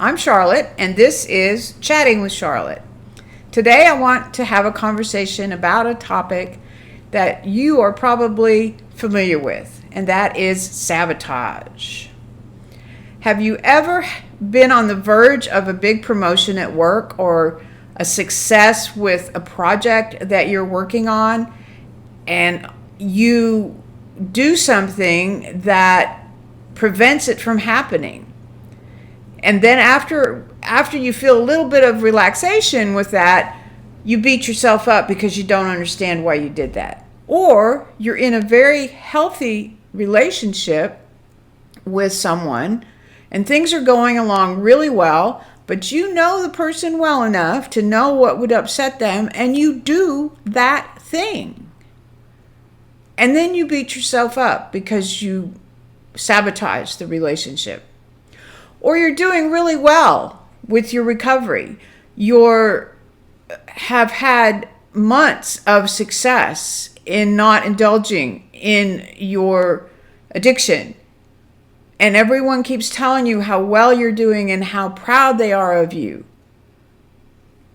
I'm Charlotte, and this is Chatting with Charlotte. Today I want to have a conversation about a topic that you are probably familiar with, and that is sabotage. Have you ever been on the verge of a big promotion at work or a success with a project that you're working on, and you do something that prevents it from happening? And then after you feel a little bit of relaxation with that, you beat yourself up because you don't understand why you did that. Or you're in a very healthy relationship with someone and things are going along really well, but you know the person well enough to know what would upset them, and you do that thing. And then you beat yourself up because you sabotage the relationship. Or you're doing really well with your recovery. Have had months of success in not indulging in your addiction. And everyone keeps telling you how well you're doing and how proud they are of you.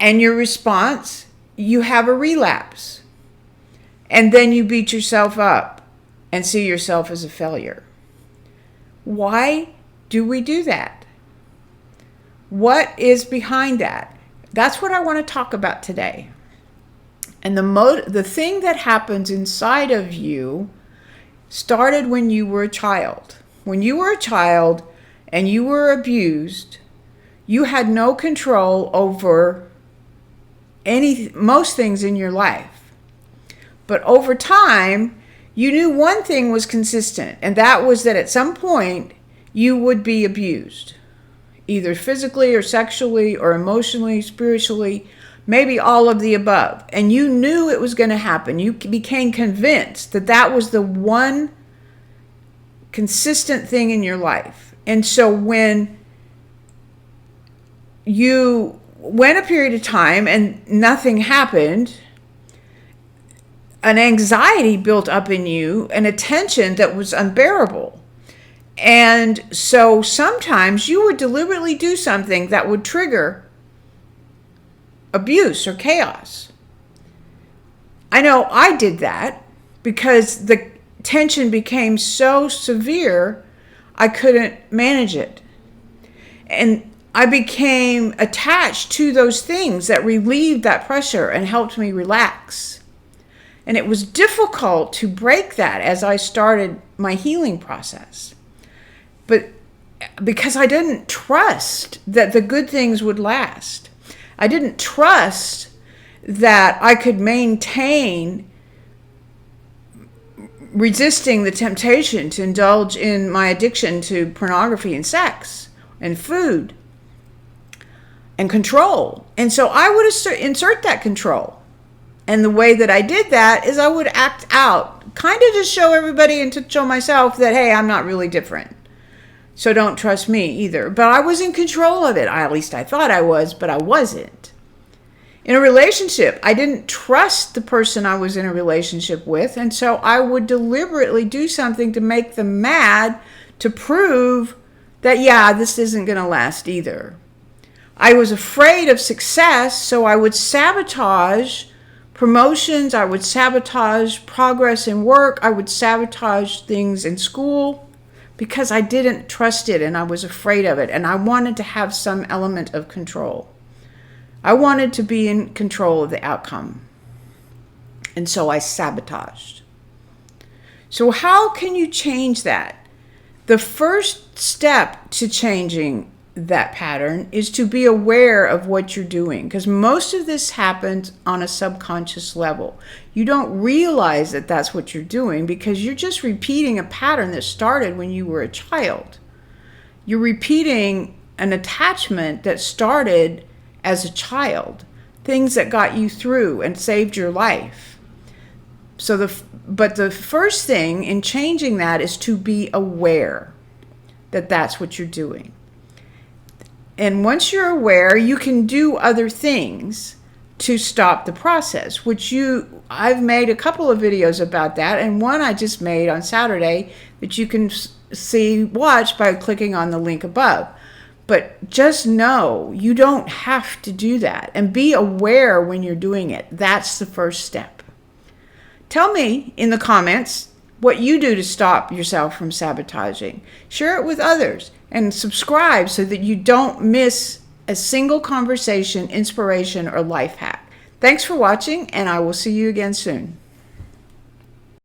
And your response, you have a relapse. And then you beat yourself up and see yourself as a failure. Why do we do that? What is behind that? That's what I want to talk about today. And the thing that happens inside of you started when you were a child. When you were a child and you were abused, you had no control over most things in your life. But over time, you knew one thing was consistent, and that was that at some point you would be abused, either physically or sexually or emotionally, spiritually, maybe all of the above. And you knew it was going to happen. You became convinced that that was the one consistent thing in your life. And so when you went a period of time and nothing happened, an anxiety built up in you, and a tension that was unbearable. And so sometimes you would deliberately do something that would trigger abuse or chaos. I know I did that because the tension became so severe, I couldn't manage it. And I became attached to those things that relieved that pressure and helped me relax. And it was difficult to break that as I started my healing process. But because I didn't trust that the good things would last. I didn't trust that I could maintain resisting the temptation to indulge in my addiction to pornography and sex and food and control. And so I would insert that control. And the way that I did that is I would act out, kind of to show everybody and to show myself that, hey, I'm not really different. So don't trust me either. But I was in control of it. At least I thought I was, but I wasn't. In a relationship, I didn't trust the person I was in a relationship with. And so I would deliberately do something to make them mad to prove that, yeah, this isn't going to last either. I was afraid of success, so I would sabotage promotions, I would sabotage progress in work, I would sabotage things in school because I didn't trust it and I was afraid of it, and I wanted to have some element of control. I wanted to be in control of the outcome. And so I sabotaged. So how can you change that? The first step to changing that pattern is to be aware of what you're doing, because most of this happens on a subconscious level. You don't realize that that's what you're doing because you're just repeating a pattern that started when you were a child. You're repeating an attachment that started as a child, things that got you through and saved your life. But the first thing in changing that is to be aware that that's what you're doing. And once you're aware, you can do other things to stop the process, I've made a couple of videos about that, and one I just made on Saturday that you can watch by clicking on the link above. But just know you don't have to do that, and be aware when you're doing it. That's the first step. Tell me in the comments what you do to stop yourself from sabotaging. Share it with others and subscribe so that you don't miss a single conversation, inspiration, or life hack. Thanks for watching, and I will see you again soon.